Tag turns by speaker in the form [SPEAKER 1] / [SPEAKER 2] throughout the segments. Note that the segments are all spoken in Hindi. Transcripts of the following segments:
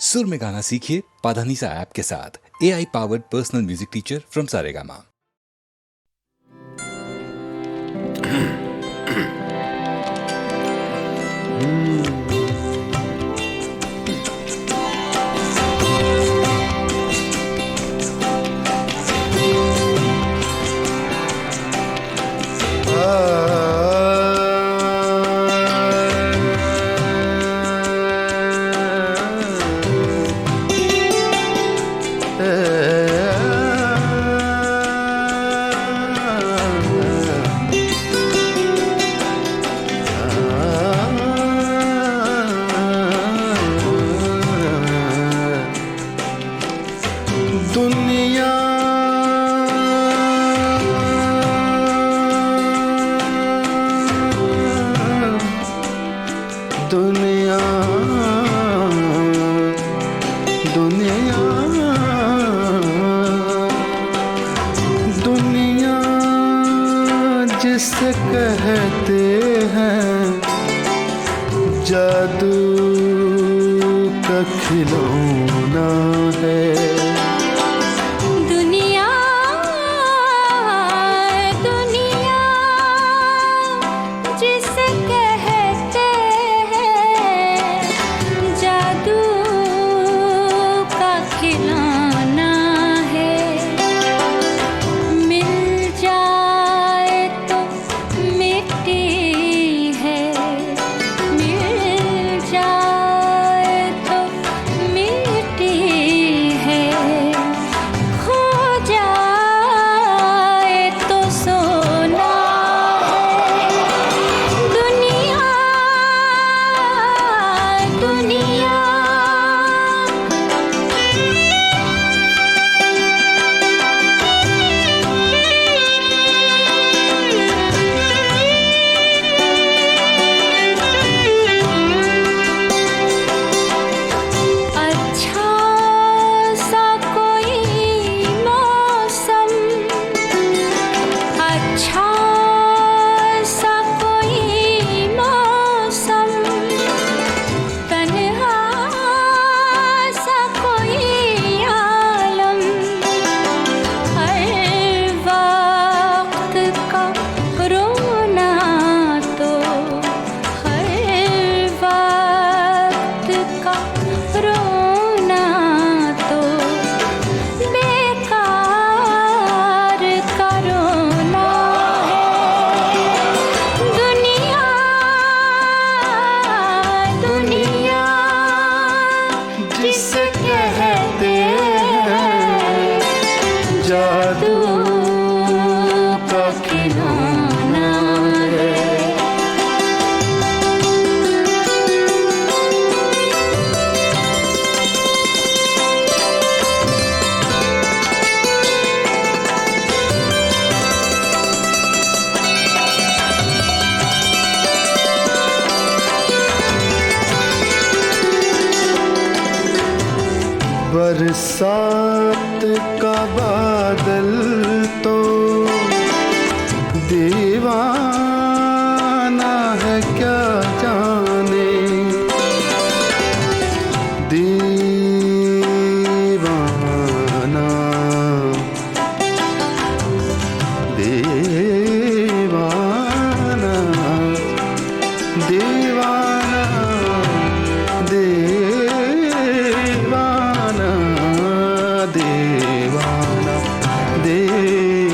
[SPEAKER 1] सुर में गाना सीखिए पाधानीसा ऐप के साथ। AI powered personal music teacher from Saregama.
[SPEAKER 2] दुनिया दुनिया दुनिया दुनिया जिसे कहते हैं जादू का खिलौना है। बरसात का बादल तो दीवाना है क्या जाने, दीवाना दीवाना दीवाना दीवाना दीवाना दीवाना।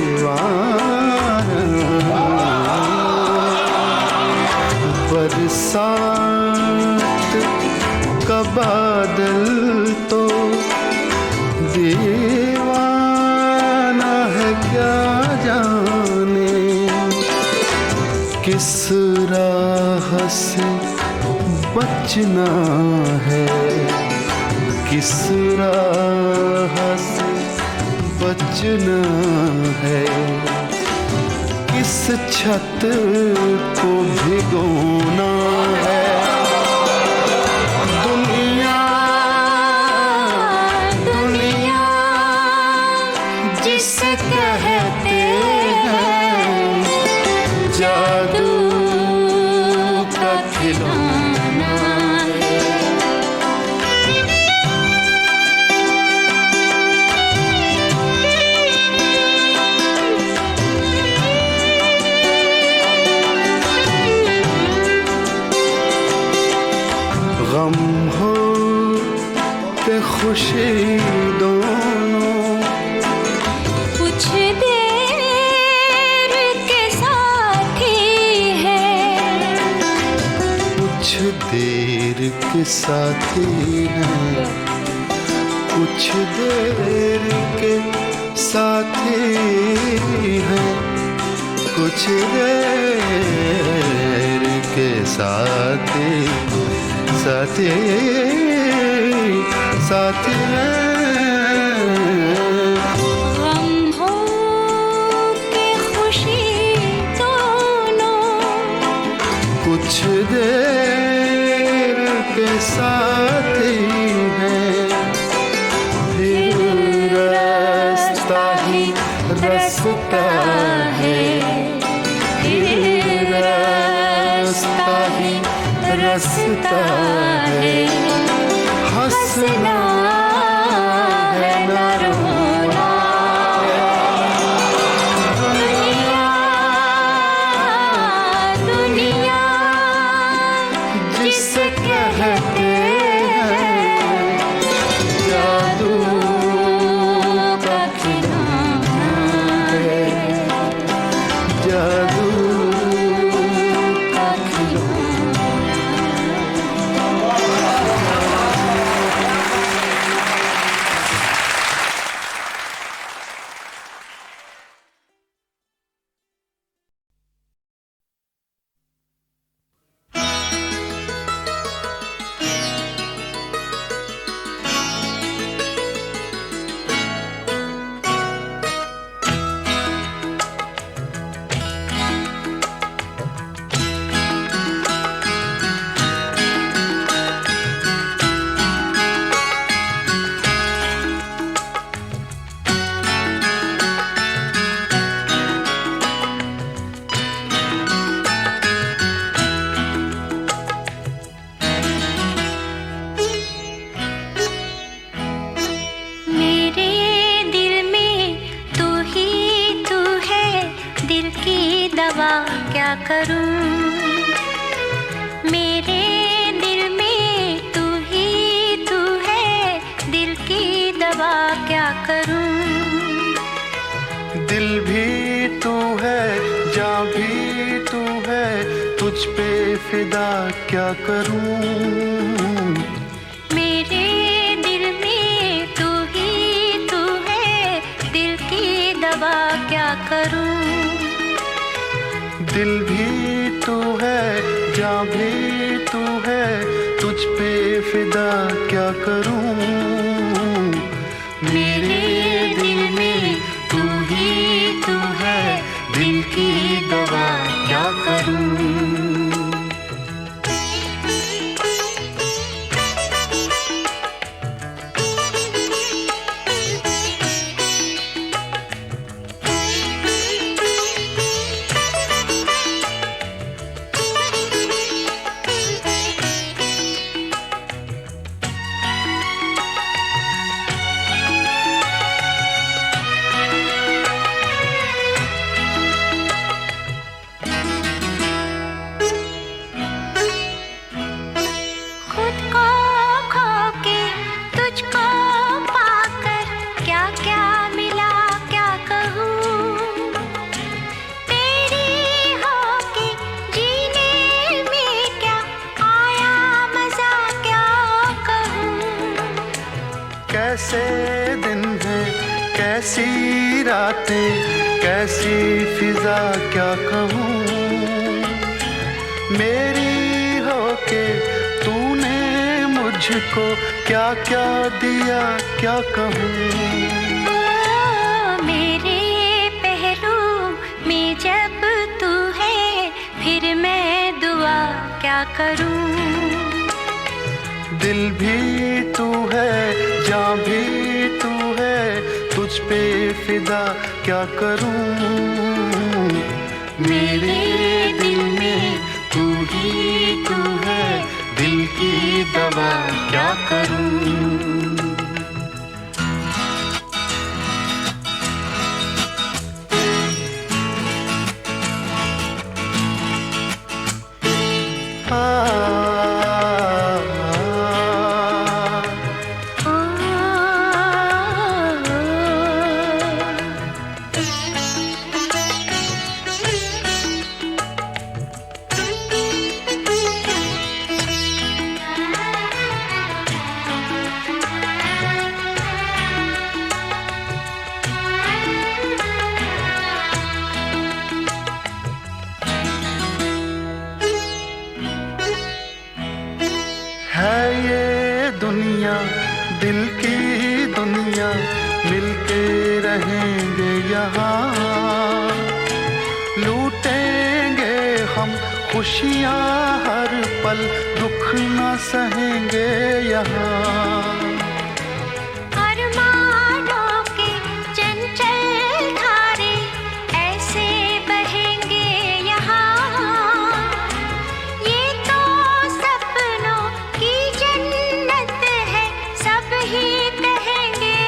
[SPEAKER 2] बरसात का बादल तो दीवाना है क्या जाने, किस राह से बचना है, किस राह से बचना है, किस छत को भिगोना है। दुनिया दुनिया जिसे कहते हैं जादू का खिलौना है। खुशी दोनों
[SPEAKER 3] कुछ देर के साथी है,
[SPEAKER 2] कुछ देर के साथी हैं, कुछ देर के साथी हैं, कुछ देर के साथी साथी साथी हैं।
[SPEAKER 3] गम हो के खुशी दोनों
[SPEAKER 2] कुछ देर के साथी हैं, फिर रास्ता ही रास्ता है, फिर रास्ता ही रास्ता है। हंसना है न रोना,
[SPEAKER 3] दुनिया दुनिया
[SPEAKER 2] जिसे कहते हैं जादू का खिलौना है, जादू का खिलौना।
[SPEAKER 3] मेरे दिल में तू ही तू है, दिल की दवा क्या करूं। मेरे दिल में तू ही तू है, दिल की दवा क्या करूं।
[SPEAKER 2] दिल भी तू है, जान भी तू है, तुझ पे फिदा क्या करूं।
[SPEAKER 3] मेरे दिल में तू ही तू है, दिल की दवा क्या करूं।
[SPEAKER 2] दिल भी तू है, जान भी तू है, तुझ पे फिदा क्या करूं। मेरे दिल में तू ही तू है, दिल की दवा क्या करूं।
[SPEAKER 3] खुद को खो के तुझको पाकर क्या क्या मिला क्या कहूँ। तेरी होके जीने में क्या आया मजा क्या कहूँ।
[SPEAKER 2] कैसे दिन है, कैसी रातें, कैसी फिजा क्या कहूँ। मेरी होके तूने मुझको क्या क्या दिया क्या कहूँ।
[SPEAKER 3] ओ, मेरे पहलू में जब तू है, फिर मैं दुआ क्या करूँ।
[SPEAKER 2] दिल भी तू है, जान भी तू है, तुझ पे फिदा क्या करूं। मेरे दिल में तू ही तू है, दिल की दवा क्या करूं। दिल की दुनिया मिलके रहेंगे यहाँ, लूटेंगे हम खुशियाँ हर पल, दुख ना सहेंगे यहाँ।
[SPEAKER 3] अरमानों के चंचल धारे ऐसे बहेंगे यहाँ, ये तो सपनों की जन्नत है, सब ही कहेंगे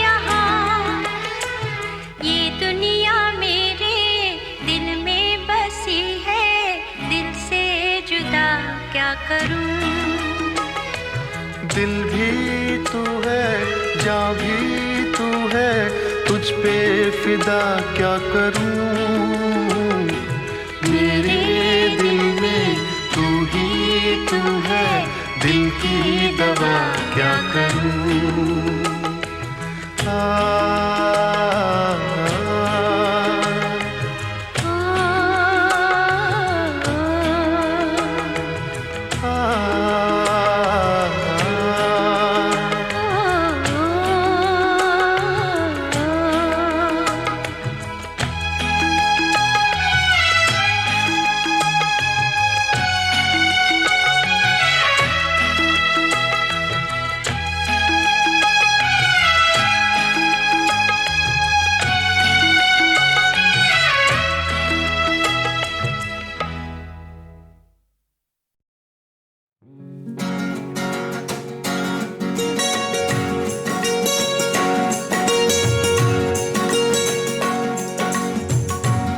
[SPEAKER 3] यहाँ। ये दुनिया मेरे दिल में बसी है, दिल से जुदा क्या करूं।
[SPEAKER 2] दिल भी तू है, जान भी तू है, तुझ पे फिदा क्या करूं। मेरे दिल में तू ही तू है, दिल की दवा क्या करूं। आ,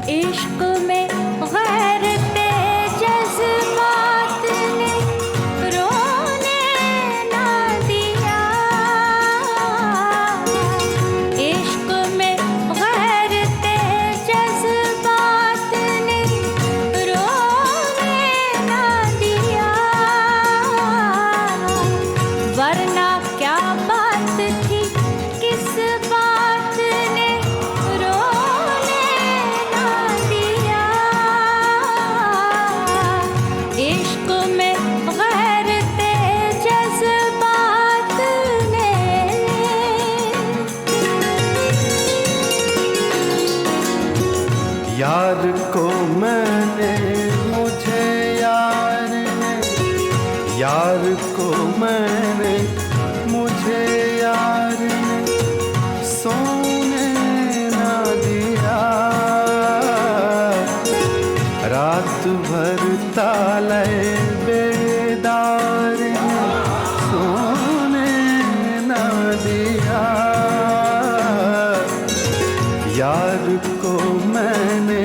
[SPEAKER 3] इश्क में गैरते जज्बात ने रोने ना दिया, इश्क में गैरते जज्बात ने रोने ना दिया, वरना क्या बात थी, किस बात ने रोने ना दिया। इश्क में गैरते जज्बात ने
[SPEAKER 2] यार को मैंने, मुझे यार ने, यार को मैंने, मुझे यार ने सोने ना दिया। रात भर ताले बेदार ने सोने ना दिया। यार को मैंने,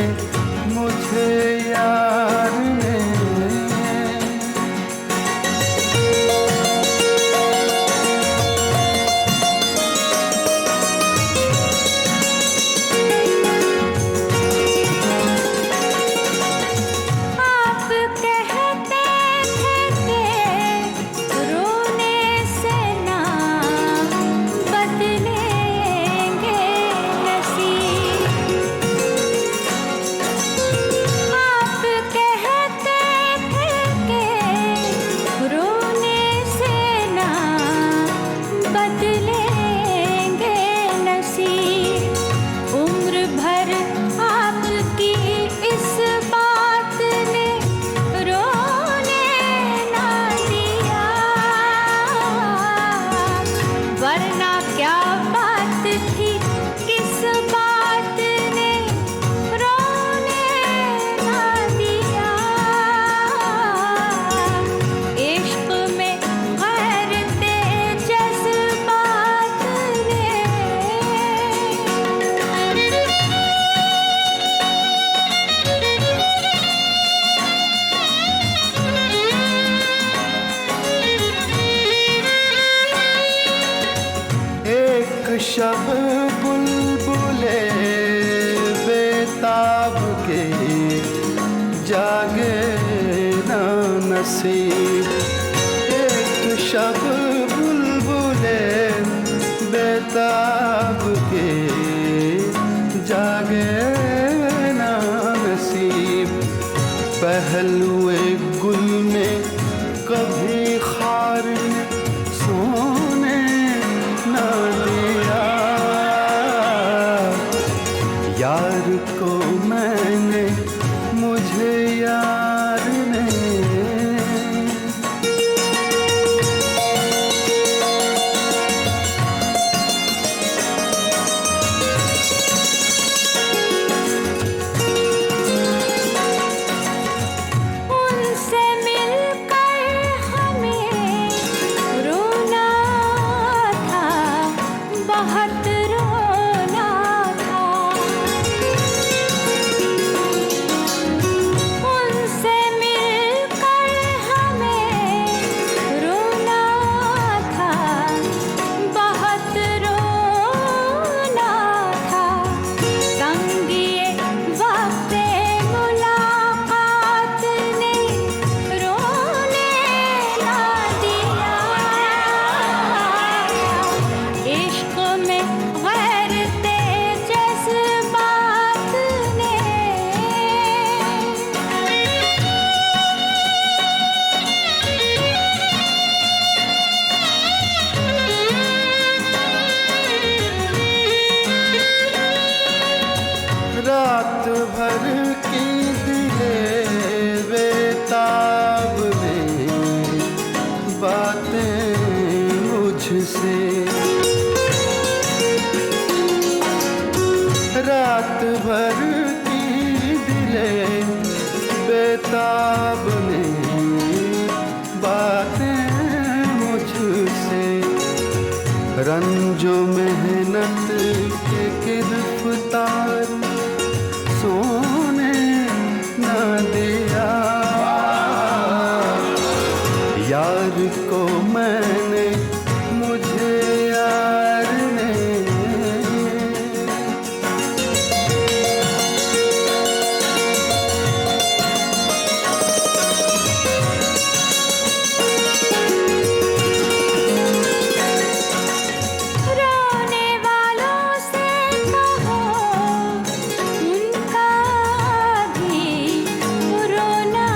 [SPEAKER 2] मुझे यार ने।
[SPEAKER 3] आप कहते थे कि रोने से ना बदलेंगे नसीब, आप कहते थे कि रोने से ना बदलेंगे नसीब। उम्र भर आपकी इस बात ने रोने ना दिया, वरना क्या बात थी, किस बात ने रोने ना दिया। इश्क में गैरते जज्बात ने
[SPEAKER 2] एक शब बुलबुले बेताब के जागे ना नसीब। एक शब बुलबुले बेताब के जागे ना नसीब। पहलुए गुल में कभी खार सोने
[SPEAKER 4] मुझसे। रात भर की दिले बेताब ने बातें मुझसे। रंजो मेहनत के गिरफ्तार सोने न दिया। यार को मैंने मुझे यार ने।
[SPEAKER 3] रोने वालों से कहो उनका भी रोना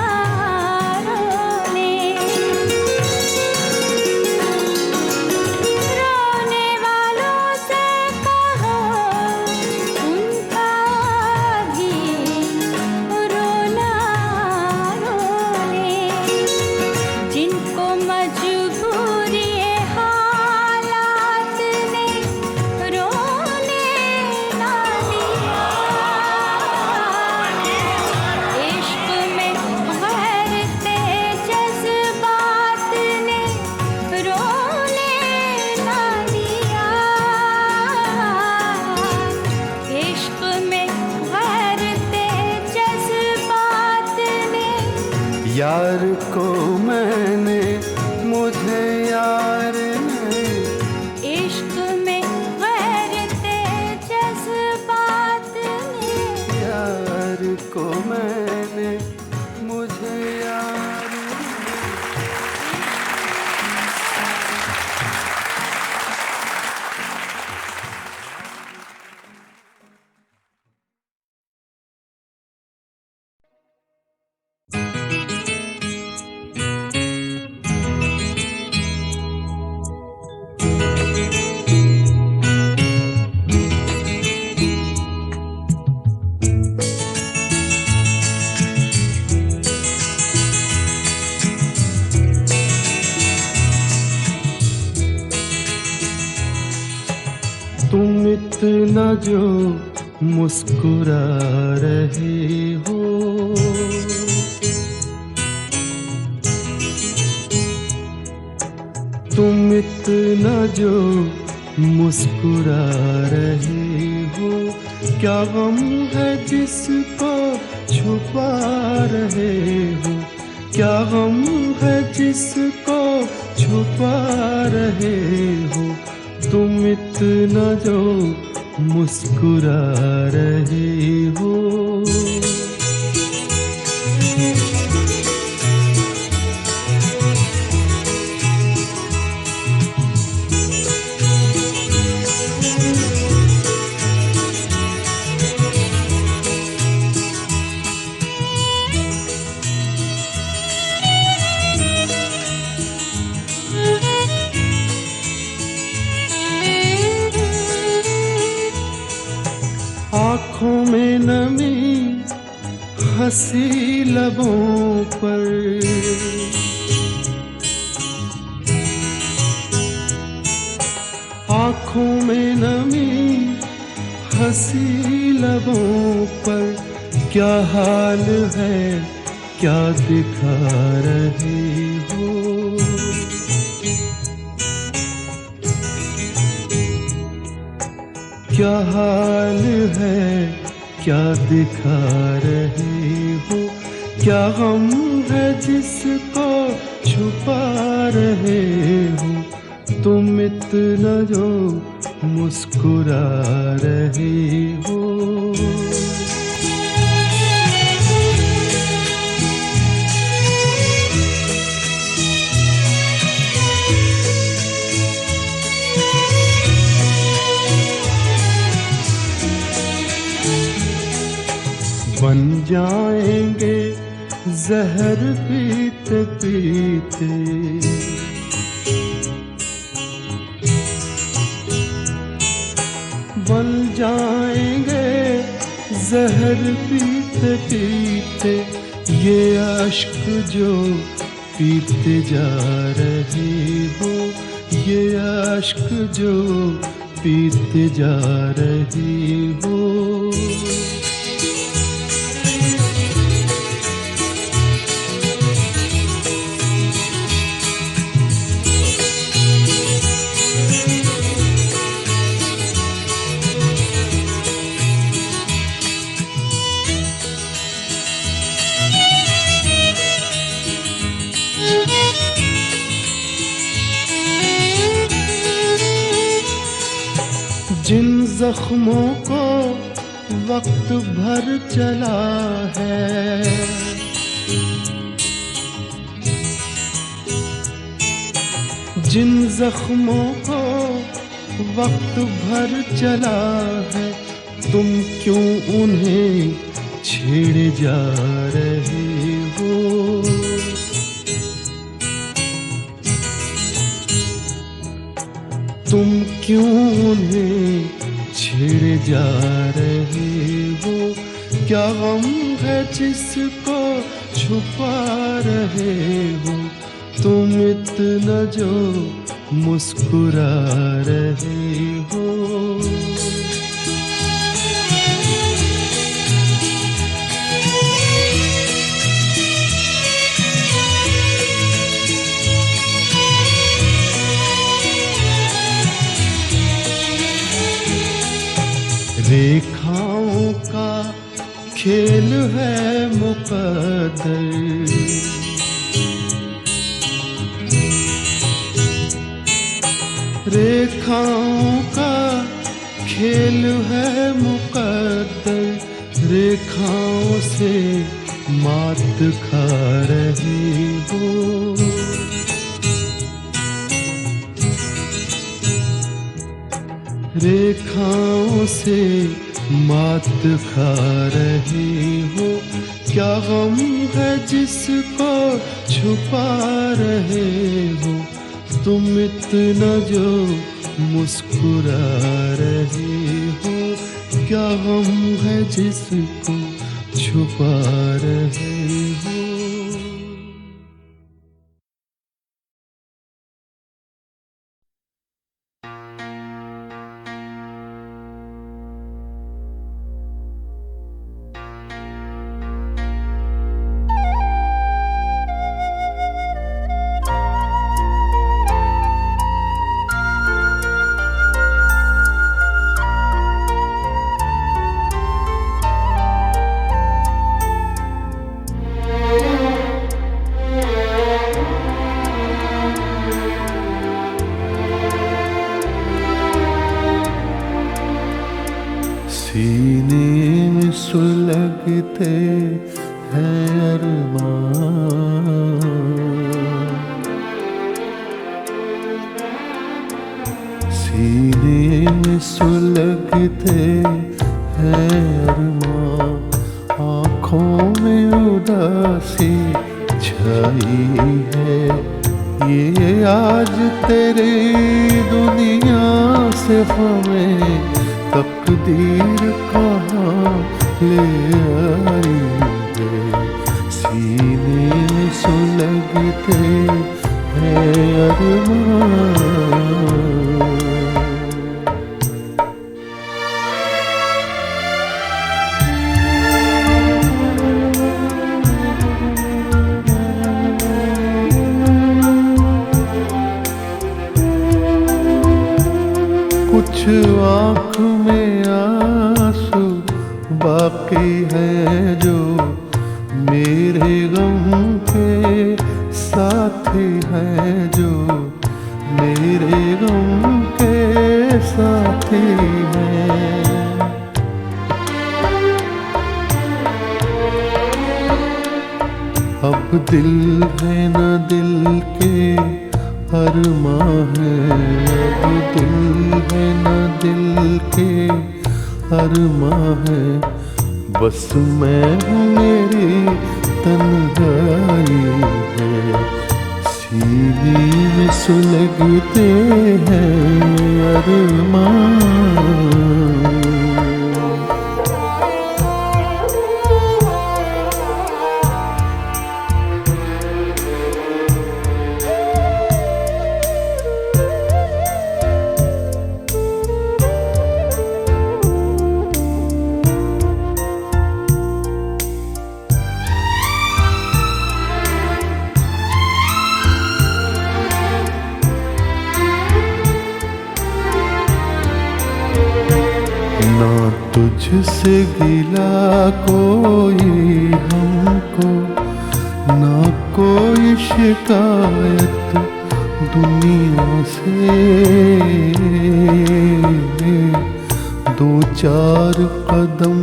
[SPEAKER 3] रोने। रोने वालों से कहो उनका भी रोना रोने। जिनको मजबूरी हालात ने रोने ना दिया। इश्क में गैरते जज्बात ने रोने ना दिया। इश्क में गैरते जज्बात ने।
[SPEAKER 4] यार को मैंने मुझे यार ने।
[SPEAKER 3] इश्क में गैरते जज्बात ने।
[SPEAKER 4] यार को मैंने मुझे यार ने। तुम इतना जो मुस्कुरा रहे हो, तुम इतना जो मुस्कुरा रहे हो, क्या गम है जिसको छुपा रहे हो, क्या गम है जिसको छुपा रहे हो, तुम इतना जो मुस्कुरा रहे हो। आँखों में नमी हंसी लबों पर, आँखों में नमी हंसी लबों पर, क्या हाल है क्या दिखा रहे हो, क्या हाल है क्या दिखा रहे हो, क्या गम है जिसको छुपा रहे हो, तुम इतना जो मुस्कुरा रहे हो। बन जाएंगे जहर पीते पीते, बन जाएंगे जहर पीते पीते, ये अश्क जो पीते जा रहे हो, ये अश्क जो पीते जा रही हो। जिन जख्मों को वक्त भर चला है, जिन जख्मों को वक्त भर चला है, तुम क्यों उन्हें छेड़े जा रहे हो। तुम क्यों उन्हें छेड़े जा रहे हो। क्या गम है जिसको छुपा रहे हो, तुम इतना जो मुस्कुरा रहे हो। रेखाओं का खेल है मुकद्दर, रेखाओं का खेल है मुकद्दर। रेखाओं से मात खा रही हो। रेखाओं से मात खा रही हो। क्या गम है जिसको छुपा रहे हो, तुम इतना जो मुस्कुरा रहे हो। क्या गम है जिसको छुपा रहे हो। सीने में सुलगते हैं अरमान, सीने में सुलगते हैं अरमान। आँखों में उदासी छाई है, ये आज तेरी दुनिया से हमें तकदीर कहाँ ले आई है। सीने में सुलगते हैं अरमान। कुछ आँख में आंसू बाकी है जो मेरे गम के साथी हैं, जो मेरे गम के साथी हैं। अब दिल है न दिल के अरमां है, अब दिल है न दिल के अरमां है। बस मैं हूँ मेरी तन्हाई है। सीने में सुलगते हैं अरमां। तुझसे गिला कोई हमको, ना कोई शिकायत दुनिया से। दो चार कदम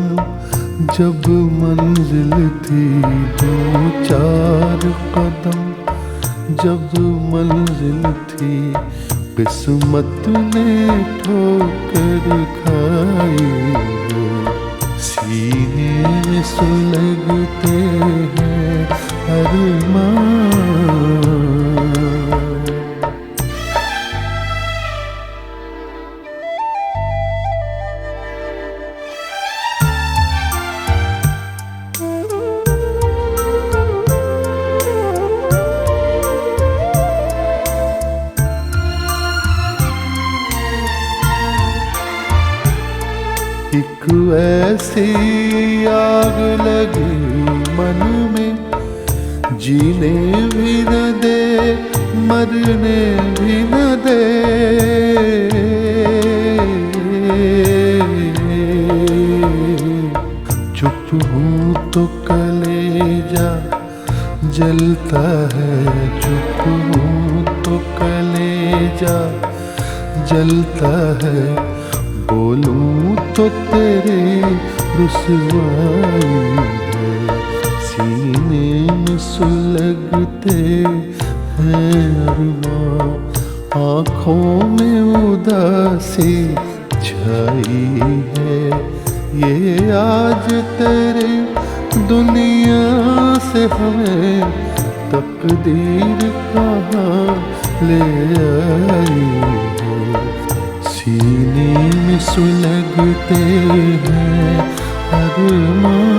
[SPEAKER 4] जब मंजिल थी, दो चार कदम जब मंजिल थी, किस्मत ने ठोकर खाई है। सीने में सुलगते हैं अरमान। एक ऐसी आग लगी मन में, जीने भी न दे मरने भी न दे। चुप हूँ तो कलेजा जलता है, चुप हूँ तो कलेजा जलता है। बोलूं तो तेरे रुसवाई है। सीने में सुलगते हैं अरमां, आँखों में उदासी छाई है। ये आज तेरे दुनिया से हमें तकदीर कहाँ ले आई है। सीने में सुलगते हैं अरमान।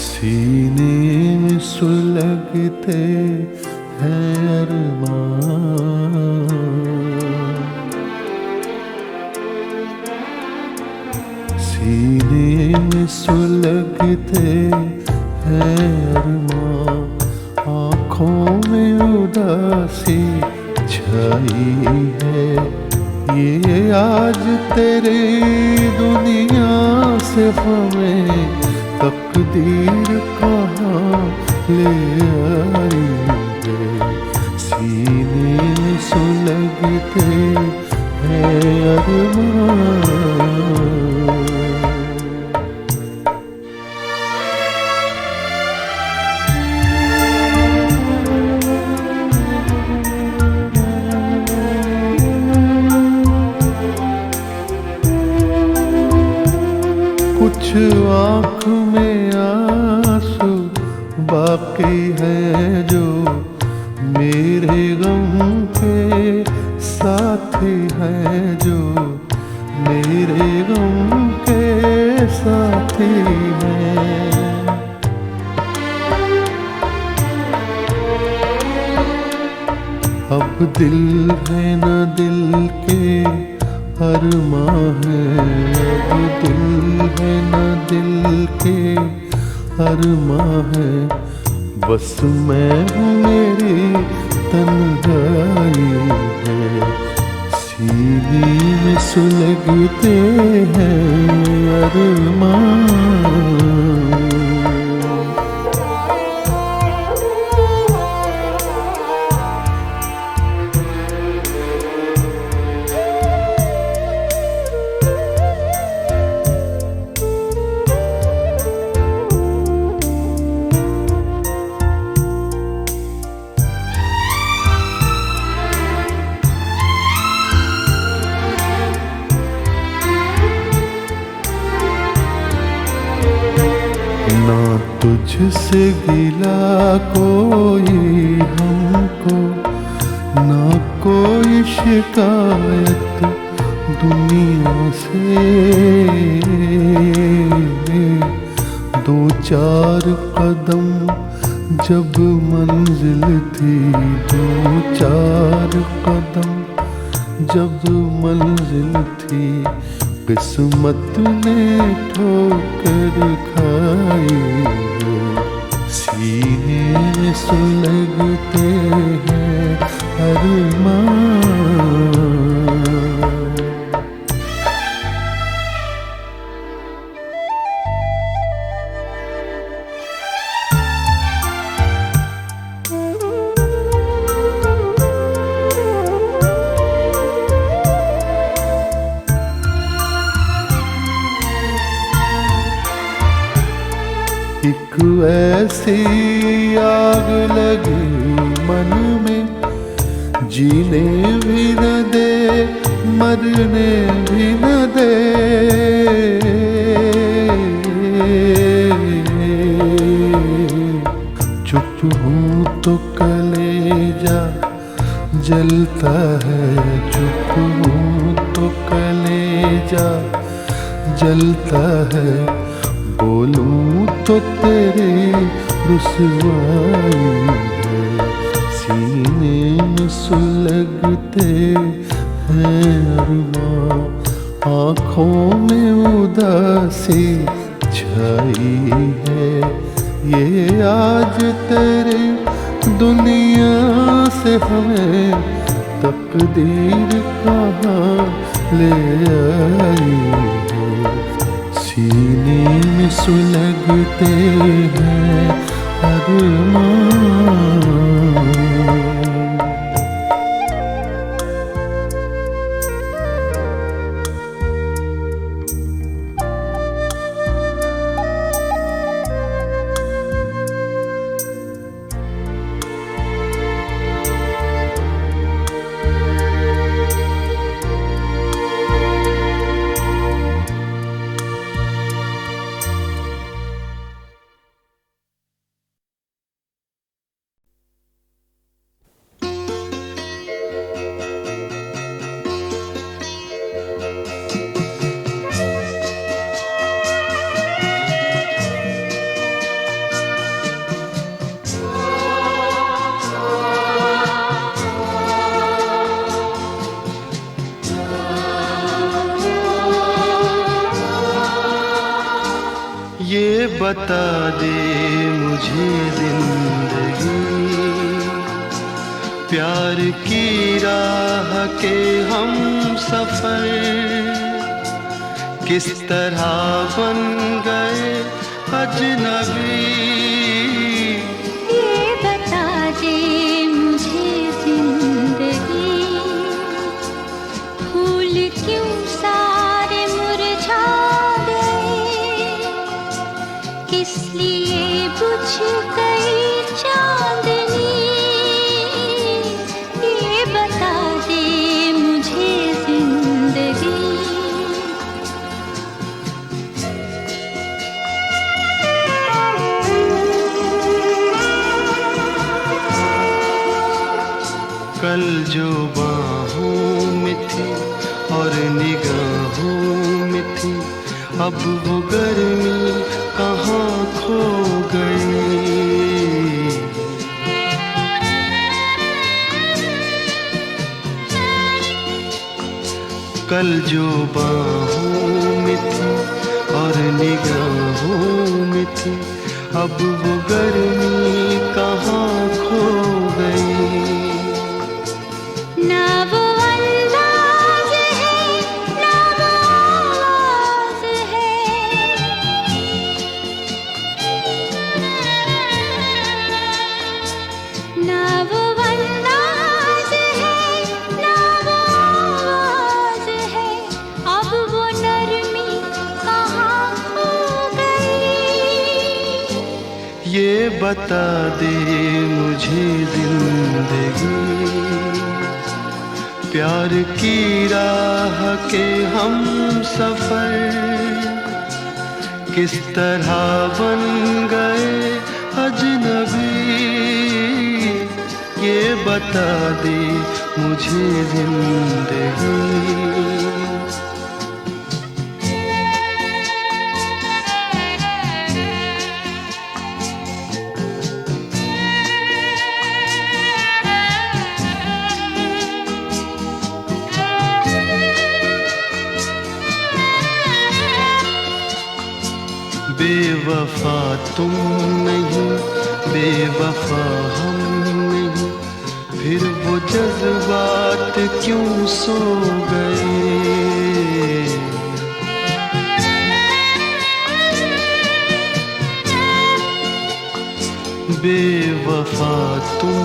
[SPEAKER 4] सीने में सुलगते हैं अरमान। सीने में सुलगते हैं अरमान, आँखों में उदासी छाई है। ये आज तेरे दुनिया से हमें तकदीर कहाँ ले आई है। सीने में सुलगते हैं अरमान। कुछ आँख में आंसू बाकी है जो मेरे गम के साथी हैं, जो मेरे गम के साथी हैं। अब दिल है न दिल के अरमां है, अब दिल है न दिल के अरमां है। बस मैं हूँ मेरी तन्हाई है। सीने में सुलगते हैं अरमां। तुझसे गिला कोई हमको, ना कोई शिकायत दुनिया से। दो चार कदम जब मंजिल थी, दो चार कदम जब मंजिल थी, किस्मत ने ठोकर खाई। सीने में सुलगते हैं अरमान। एक ऐसी आग लगी मन में, जीने भी न दे मरने भी न दे। चुप हूँ तो कलेजा जलता है, चुप हूँ तो कलेजा जलता है। बोलूं तो तेरी रुसवाई है। सीने में सुलगते हैं अरमां, आँखों में उदासी छाई है। ये आज तेरी दुनिया से हमें तकदीर कहाँ ले आई है। सीने में सुलगते हैं अरमान।
[SPEAKER 2] ये बता दे मुझे जिंदगी, प्यार की राह के हम सफर किस तरह बन गए अजनबी।
[SPEAKER 3] ये बता दे मुझे जिंदगी, फूल क्यों सारे मुरझा गए, किस लिए बुझ गई चांदनी। ये बता दे मुझे जिंदगी।
[SPEAKER 2] कल जो बाहों में थी और निगाहों में थी, अब वो गर्मी कहाँ खो गई। कल जो बाहों में थी और निगाहों में थी, अब वो गर्मी कहाँ खो गई।
[SPEAKER 3] ना वो अंदाज है, ना वो आवाज है, ना वो अंदाज है, ना वो आवाज है, अब वो नरमी कहाँ खो गई।
[SPEAKER 2] ये बता दे मुझे जिंदगी, प्यार की राह के हम सफर
[SPEAKER 4] किस तरह बन गए अजनबी, ये बता दे मुझे जिंदगी। बेवफा तुम नहीं, बेवफा हम नहीं, फिर वो जज्बात क्यों सो गए। बेवफा तुम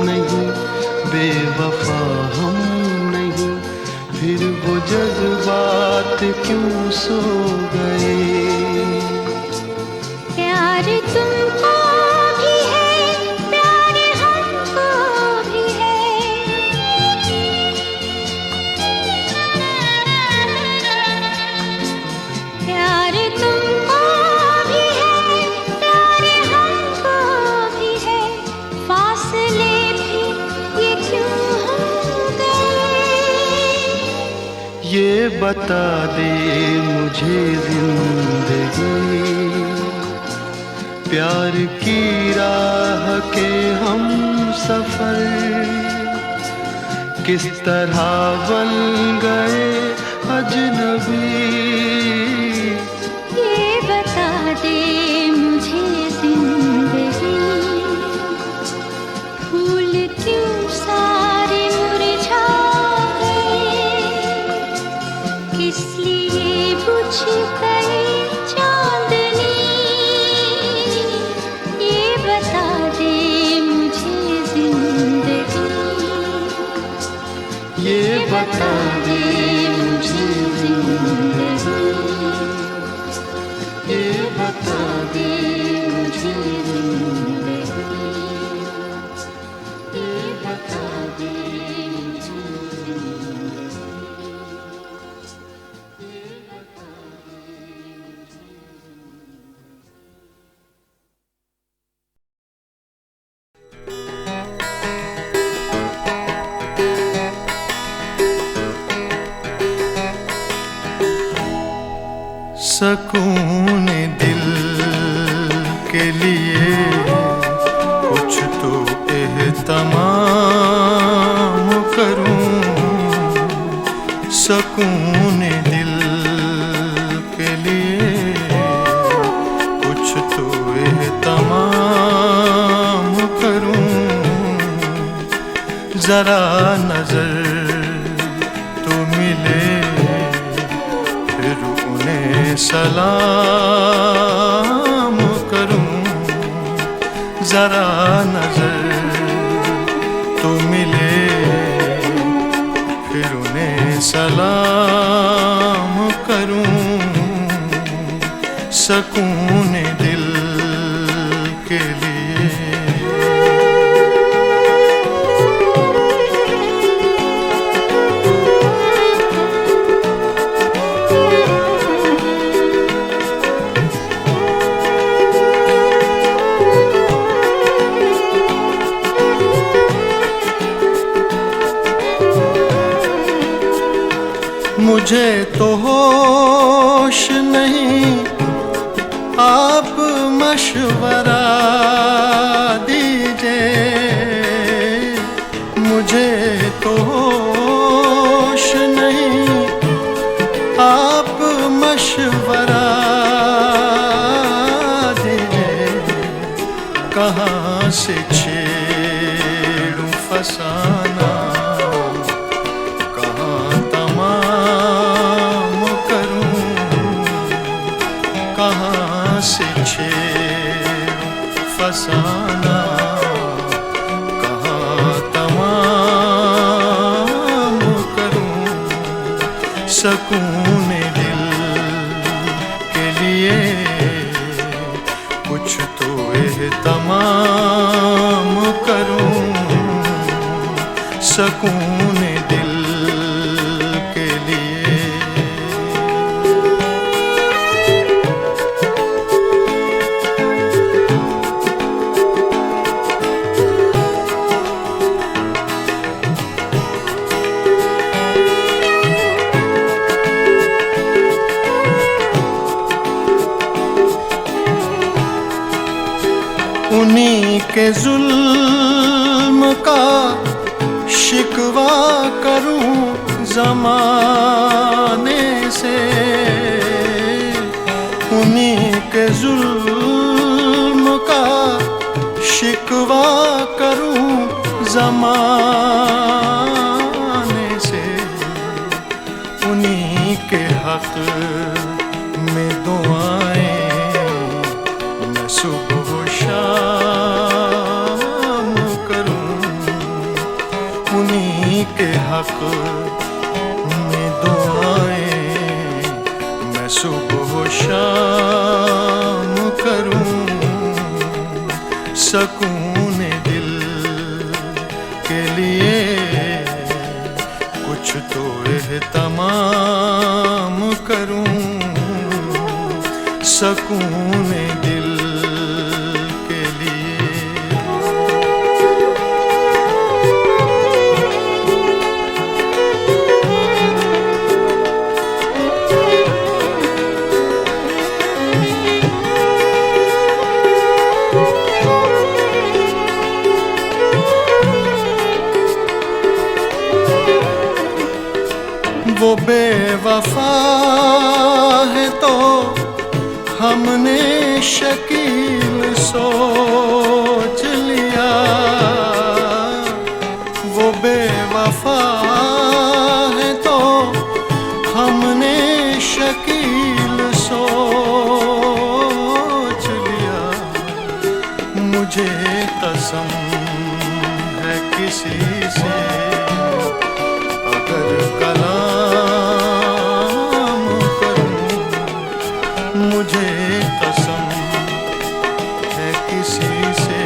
[SPEAKER 4] नहीं, बेवफा हम नहीं, फिर वो जज्बात क्यों सो गए।
[SPEAKER 3] प्यार तुमको भी है, प्यार हमको भी है, प्यार तुमको भी है, प्यार हमको भी है, फासले भी ये क्यों हो गए।
[SPEAKER 4] ये बता दे मुझे जिंदगी, प्यार की राह के हम सफर किस तरह बन गए अजनबी।
[SPEAKER 3] ये बता दे मुझे जिंदगी, फूल क्यों सारे मुरझा गए, किस लिए बुझ गए चांदनी। ये बता दे मुझे जिंदगी,
[SPEAKER 4] ये बता दे मुझे जिंदगी, ये बता दे मुझे जिंदगी, ये बता दे मुझे जिंदगी। सकून दिल के लिए कुछ तो एहतमाम करूं, सकून दिल के लिए कुछ तो एहतमाम करूं। जरा नजर तो मिले फिर उन्हें सलाम करूं। जरा नजर तो मिले फिर उन्हें सलाम करूं। सकून दिल के लिए मुझे तो होश नहीं, आप मशवरा दीजिए। मुझे तो होश नहीं, आप मशवरा दीजिए। कहाँ से छेड़ूं फसाना, से छेड़ूं फसाना, कहाँ तमाम करूं। सकून दिल के लिए कुछ तो एहतमाम करूं। सकून दिल के लिए के जुल्म का शिकवा करूं ज़माने से, उन्हीं के जुल्म का शिकवा करूं ज़माने से, उन्हीं के हक में दुआएं मैं सुबह शाम करूं, उन्हीं के हक में दुआएं मैं सुबह शाम करूं। सकून दिल के लिए कुछ तो एहतमाम करूं, सकून दिल के लिए। वो बेवफा है तो हमने शकील सोच लिया, वो बेवफा है तो हमने शकील सोच लिया। मुझे कसम है किसी से अगर कलाम करूं, मुझे कसम है किसी से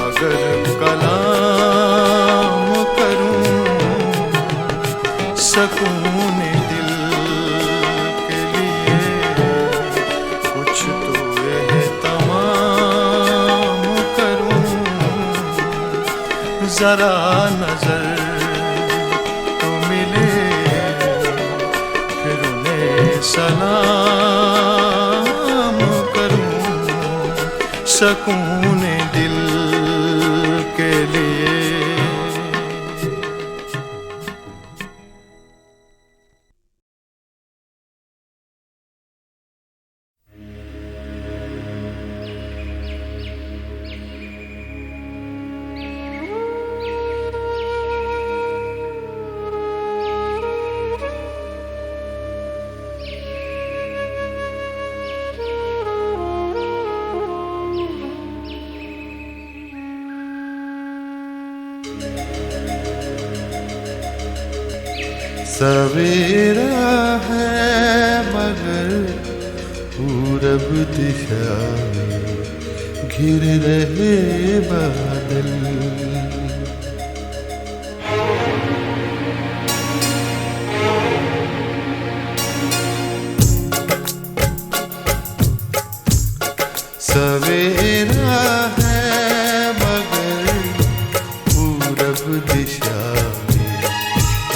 [SPEAKER 4] अगर कलाम करूं। सकून दिल के लिए कुछ तो एहतमाम करूं। जरा नजर सलाम करूं, सकून दिल के लिए।
[SPEAKER 5] सवेरा है मगर पूरब दिशा में घिर रहे बादल। सवेरा है मगर पूरब दिशा में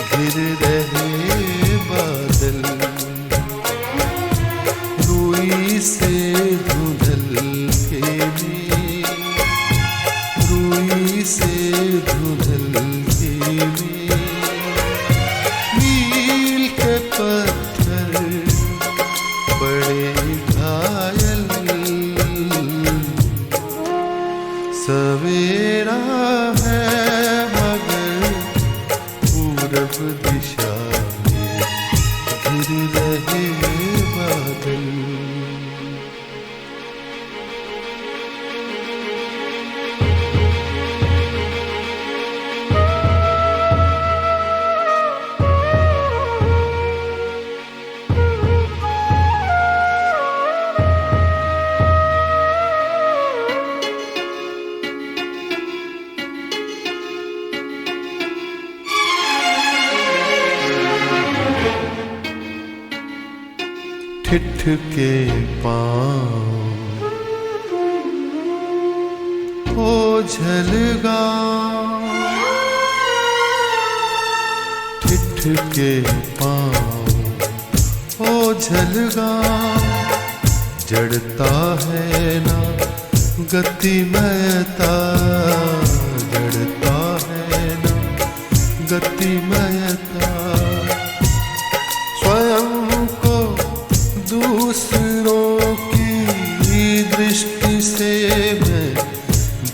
[SPEAKER 5] घिर रहे बादल। रूई से धुंधल के में, रूई से धुंधल के में मील के पत्थर बड़े घायल। सवेरा है मगर पूरब दिशा में घिर रहे बादल। ठिठ के पाँव ओझल गाँव, ठिठ के पाँव ओझल गाँव। जड़ता है ना गतिमयता जड़ता है ना गतिमयता, स्वयं को दूसरों की दृष्टि से मैं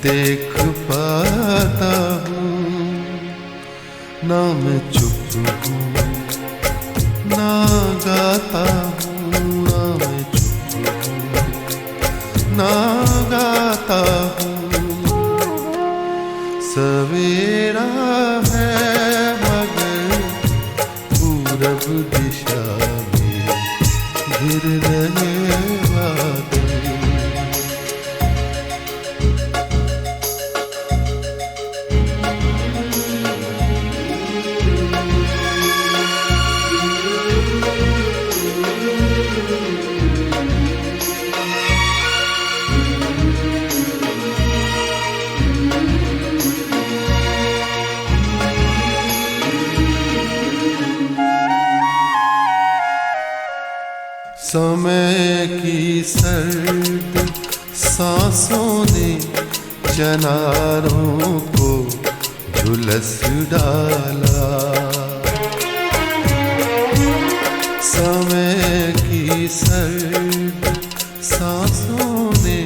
[SPEAKER 5] देख पाता हूँ, ना मैं चुप हूँ ना गाता हूँ, ना मैं चुप हूँ ना गाता हूँ। सवेरा है मगर पूरब दिशा में घिर रहे बादल। समय की सर्द सांसों ने चनारों को झुलस डाला, समय की सर्द सांसों ने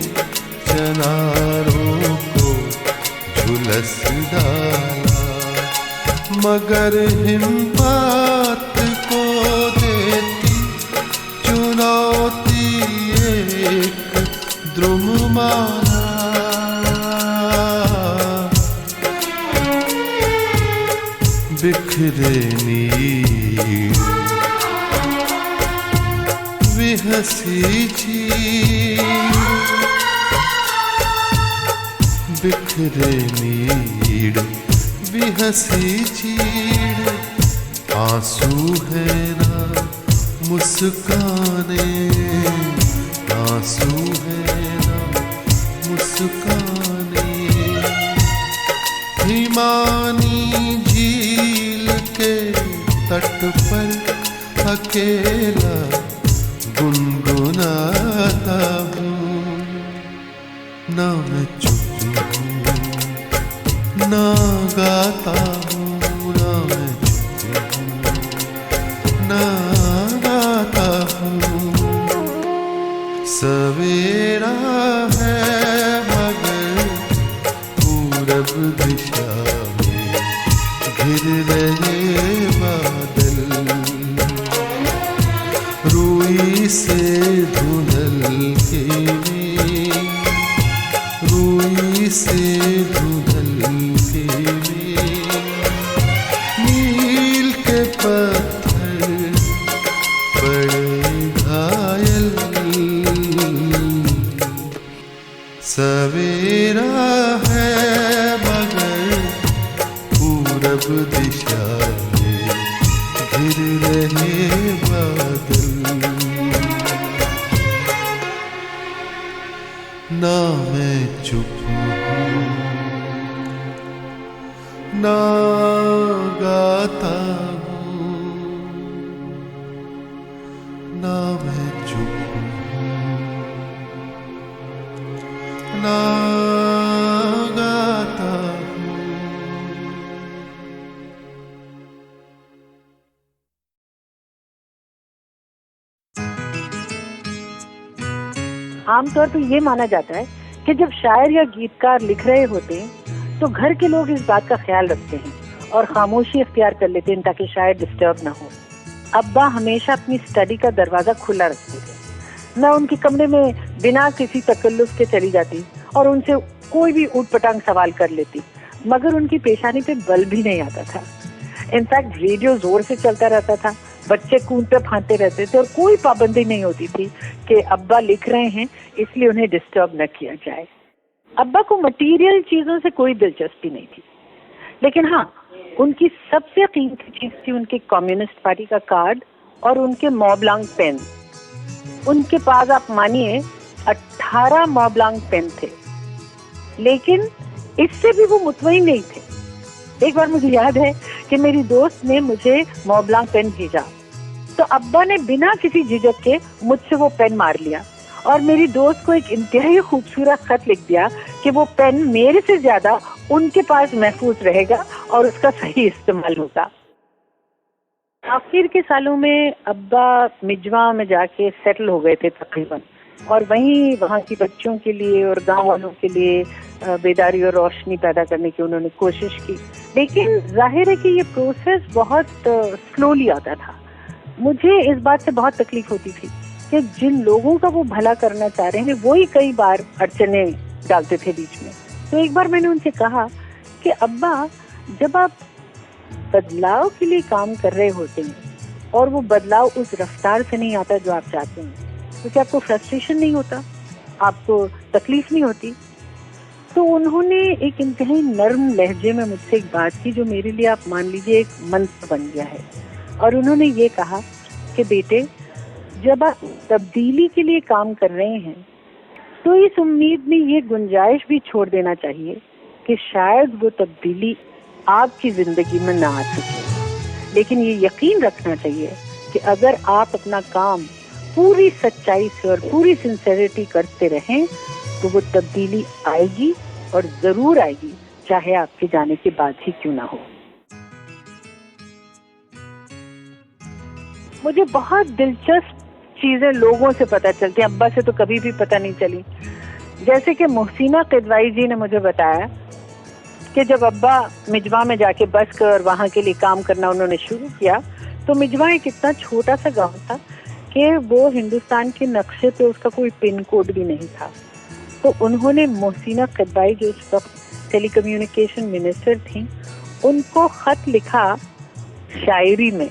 [SPEAKER 5] चनारों को झुलस डाला, मगर हिम्मत को देती चुनौती एक द्रुममाला, बिखरे नीर विहसी चीर, बिखरे नीर विहसी चीर, आंसू है ना मुस्काने, आंसू है ना मुस्काने, हिमानी झील के तट पर अकेला गुनगुनाता हूँ, ना मैं चुप हूँ ना गाता हूँ, ना मैं चुप हूँ ना गाता हूँ। सवेरा है मगर पूरब दिशा में घिर रहे बादल, रूई से धुंधल के में, रूई से धुंधल के में, नील के पत्थर बड़े घायल, सवेरा है मगर पूरब दिशा में घिर रहे बादल, ना मैं चुप हूँ ना गाता हूँ, ना मैं चुप हूँ ना गाता हूँ।
[SPEAKER 6] आमतौर पर ये माना जाता है कि जब शायर या गीतकार लिख रहे होते हैं तो घर के लोग इस बात का ख्याल रखते हैं और खामोशी इख्तियार कर लेते हैं ताकि शायर डिस्टर्ब ना हो। अब्बा हमेशा अपनी स्टडी का दरवाजा खुला रखते थे। मैं उनके कमरे में बिना किसी तकल्लुफ के चली जाती और उनसे कोई भी ऊट-पटांग सवाल कर लेती, मगर उनकी पेशानी पे बल भी नहीं आता था। इनफैक्ट रेडियो जोर से चलता रहता था, बच्चे कूदते फांते रहते थे और कोई पाबंदी नहीं होती थी कि अब्बा लिख रहे हैं इसलिए उन्हें डिस्टर्ब न किया जाए। अब्बा को मटीरियल चीजों से कोई दिलचस्पी नहीं थी, लेकिन हाँ, उनकी सबसे कीमती चीज थी उनके कम्युनिस्ट पार्टी का कार्ड और उनके मॉब्लांग पेन। उनके पास आप मानिए 18 मॉब्लांग पेन थे, लेकिन इससे भी वो मुतमईन नहीं थे। एक बार मुझे याद है कि मेरी दोस्त ने मुझे मॉब्लांग पेन भेजा, तो अब्बा ने बिना किसी झिझक के मुझसे वो पेन मार लिया और मेरी दोस्त को एक इंतहाई खूबसूरत खत लिख दिया कि वो पेन मेरे से ज्यादा उनके पास महफूज रहेगा और उसका सही इस्तेमाल होगा। आखिर के सालों में अब्बा मिजवा में जाके सेटल हो गए थे तकरीबन, और वहीं वहाँ की बच्चों के लिए और गांव वालों के लिए बेदारी और रोशनी पैदा करने की उन्होंने कोशिश की। लेकिन जाहिर है कि ये प्रोसेस बहुत स्लोली आता था। मुझे इस बात से बहुत तकलीफ होती थी कि जिन लोगों का वो भला करना चाह रहे हैं वो ही कई बार अड़चने डालते थे बीच में। तो एक बार मैंने उनसे कहा कि अब्बा, जब आप बदलाव के लिए काम कर रहे होते हैं और वो बदलाव उस रफ्तार से नहीं आता जो आप चाहते हैं, तो क्या आपको फ्रस्ट्रेशन नहीं होता, आपको तकलीफ नहीं होती? तो उन्होंने एक इंतहाई नर्म लहजे में मुझसे एक बात की जो मेरे लिए आप मान लीजिए एक मंत्र बन गया है। और उन्होंने ये कहा कि बेटे, जब आप तब्दीली के लिए काम कर रहे हैं तो इस उम्मीद में ये गुंजाइश भी छोड़ देना चाहिए कि शायद वो तब्दीली आपकी जिंदगी में ना आ सके, लेकिन ये यकीन रखना चाहिए कि अगर आप अपना काम पूरी सच्चाई से और पूरी सिंसेरिटी करते रहें तो वो तब्दीली आएगी और जरूर आएगी, चाहे आपके जाने के बाद ही क्यों ना हो। मुझे बहुत दिलचस्प चीजें लोगों से पता चलती हैं, अब्बा से तो कभी भी पता नहीं चली। जैसे कि मोहसिना किदवाई जी ने मुझे बताया कि जब अब्बा मिजवा में जाके बस कर वहाँ के लिए काम करना उन्होंने शुरू किया, तो मिजवा एक इतना छोटा सा गांव था कि वो हिंदुस्तान के नक्शे पे उसका कोई पिन कोड भी नहीं था। तो उन्होंने मोहसिना किदवाई जो उस वक्त टेलीकम्युनिकेशन मिनिस्टर थी, उनको खत लिखा शायरी में,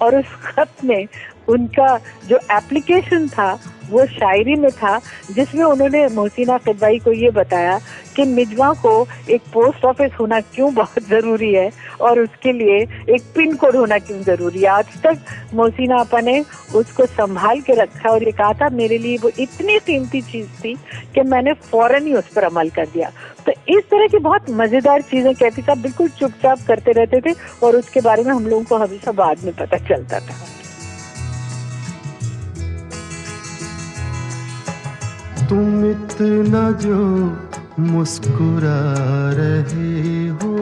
[SPEAKER 6] और उस खत में उनका जो एप्लीकेशन था वो शायरी में था, जिसमें उन्होंने मोहसिना किदवाई को ये बताया कि मिजवा को एक पोस्ट ऑफिस होना क्यों बहुत ज़रूरी है और उसके लिए एक पिन कोड होना क्यों ज़रूरी है। आज तक मोहसिना आपा ने उसको संभाल के रखा और ये कहा था मेरे लिए वो इतनी कीमती चीज़ थी कि मैंने फ़ौरन ही उस पर अमल कर दिया। तो इस तरह की बहुत मज़ेदार चीज़ें कहती साहब बिल्कुल चुपचाप करते रहते थे और उसके बारे में हम लोगों को हमेशा बाद में पता चलता था।
[SPEAKER 5] तुम इतना जो मुस्कुरा रहे हो,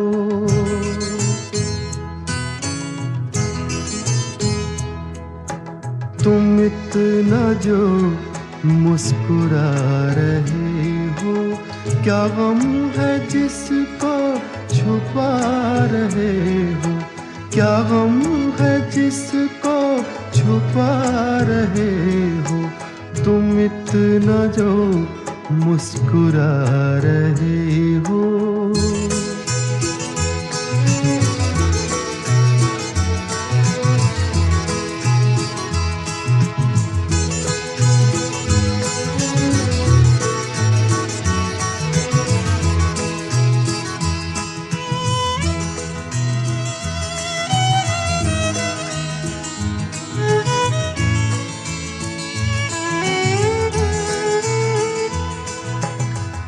[SPEAKER 5] तुम इतना जो मुस्कुरा रहे हो, क्या गम है जिसको छुपा रहे हो, क्या गम है जिसको छुपा रहे हो, तुम इतना जो मुस्कुरा रहे हो।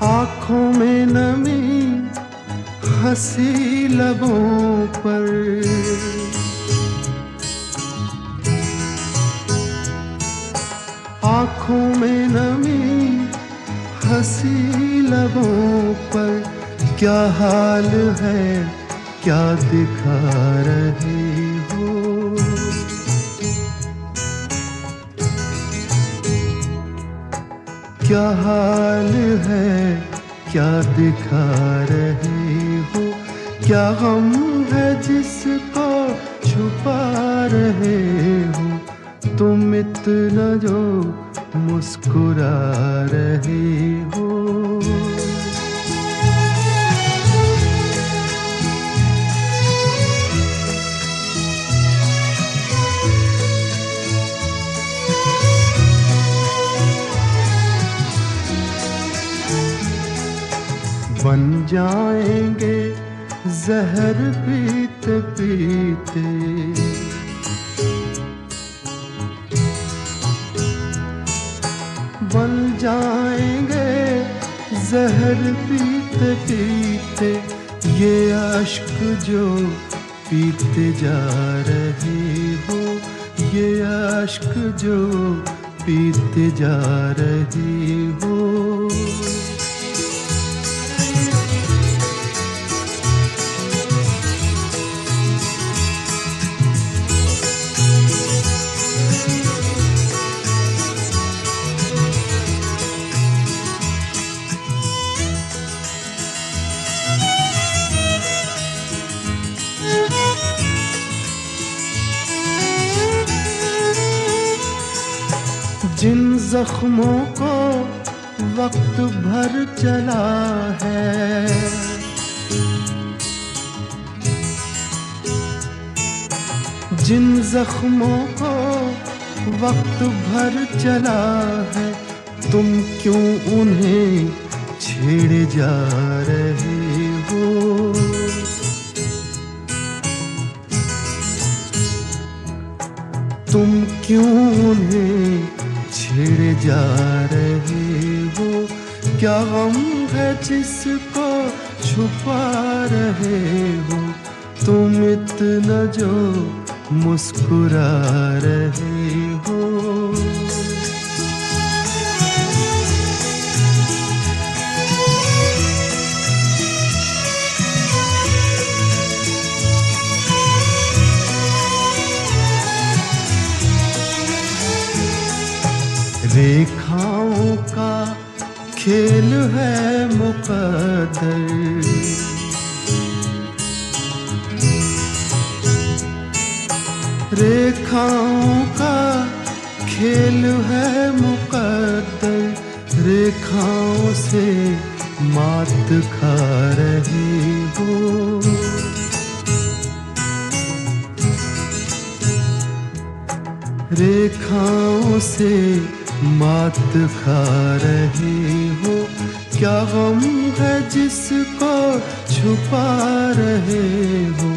[SPEAKER 5] आँखों में नमी हंसी लबों पर, आँखों में नमी हंसी लबों पर, क्या हाल है क्या दिखा रहे हो, क्या हाल है क्या दिखा रहे हो, क्या गम है जिसको छुपा रहे हो, तुम इतना जो मुस्कुरा रहे हो। बन जाएंगे जहर पीते पीते, बन जाएंगे जहर पीते पीते, ये अश्क जो पीते जा रहे हो, ये अश्क जो पीते जा रही हो। जिन जख्मों को वक्त भर चला है, जिन जख्मों को वक्त भर चला है, तुम क्यों उन्हें छेड़े जा रहे हो। तुम क्यों उन्हें छेड़े जा रहे हो। क्या गम है जिसको छुपा रहे हो। तुम इतना जो मुस्कुरा रहे हो। रेखाओं का खेल है मुकद्दर, रेखाओं का खेल है मुकद्दर। रेखाओं से मात खा रही हो। रेखाओं से मात खा रही हो। क्या गम है जिसको छुपा रहे हो।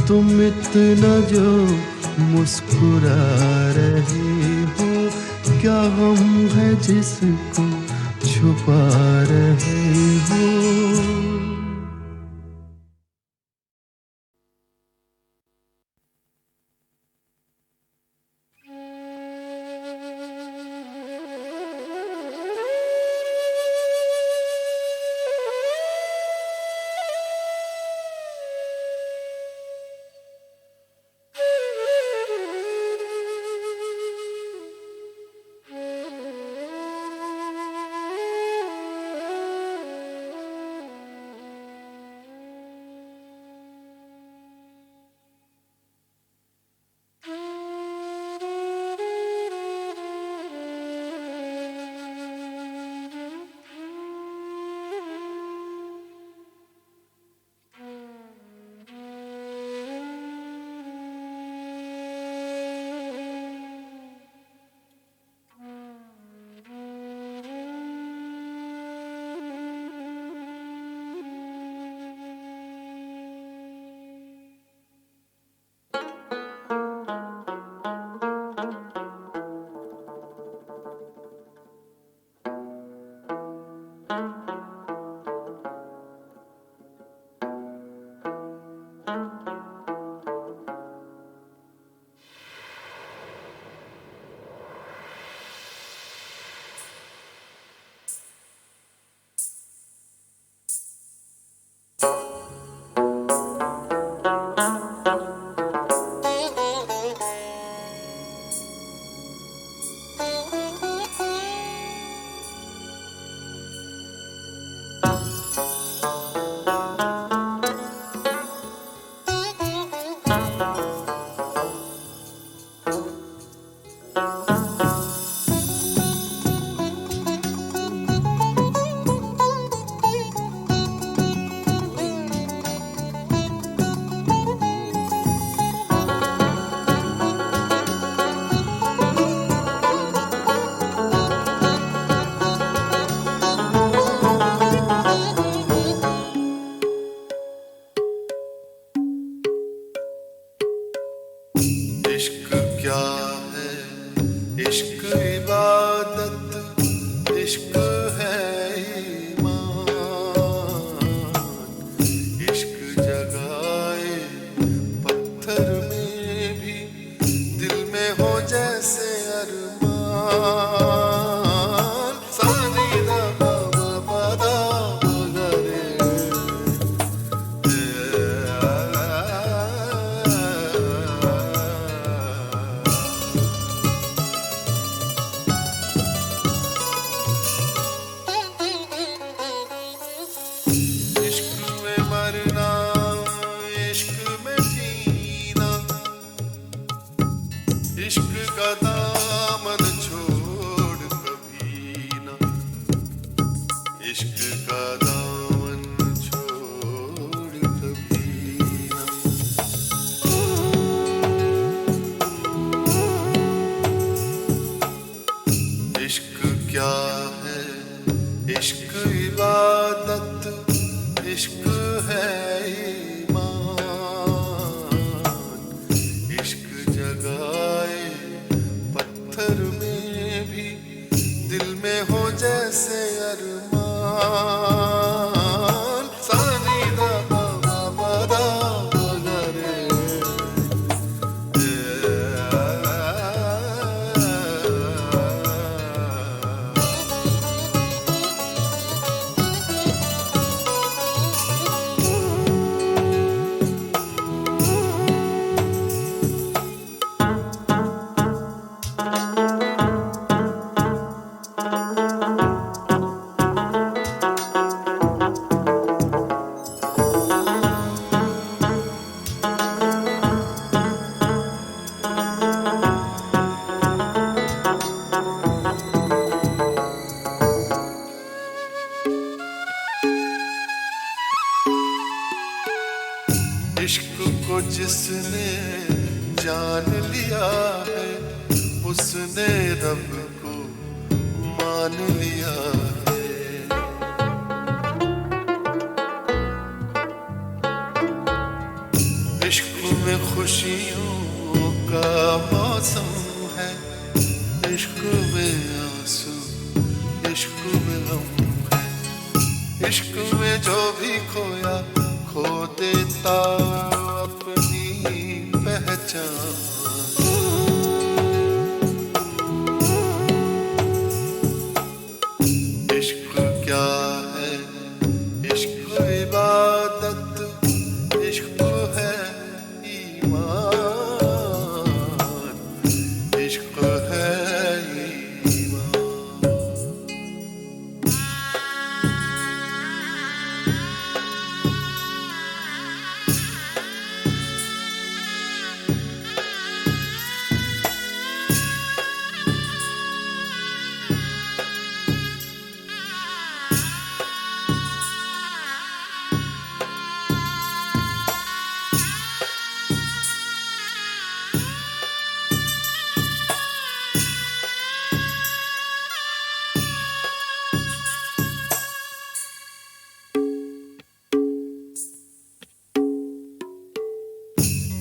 [SPEAKER 5] तुम इतना जो मुस्कुरा रहे हो। क्या गम है जिसको छुपा रहे हो। जैसे अरमान में जीना, इश्क का दामन छोड़ कभी ना, इश्क का दामन छोड़ कभी ना। इश्क क्या है? इश्क इबादत, इश्क है ईमान, इश्क जगाए पत्थर में भी, दिल में हो जैसे अरमान। सानी दा बा बा बा दा गा रे। इश्क को जिसने जान लिया है, उसने रब को मान लिया है। इश्क में खुशियों का मौसम है, इश्क में आंसू, इश्क में गम है। इश्क में जो भी खोया खो देता अपनी पहचान। इश्क क्या है? इश्क इबादत, इश्क है ईमान, इश्क है ईमान।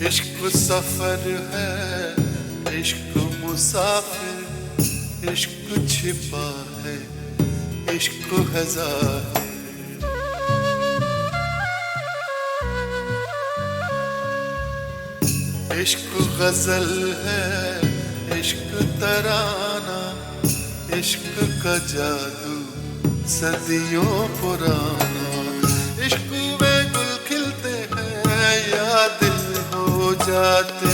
[SPEAKER 5] इश्क सफर है, इश्क मुसाफिर, इश्क छिपा है, इश्क है ज़ाहिर। इश्क गजल है, इश्क तराना, इश्क का जादू सदियों पुराना। इश्क में गुल खिलते हैं या दिल हो जाते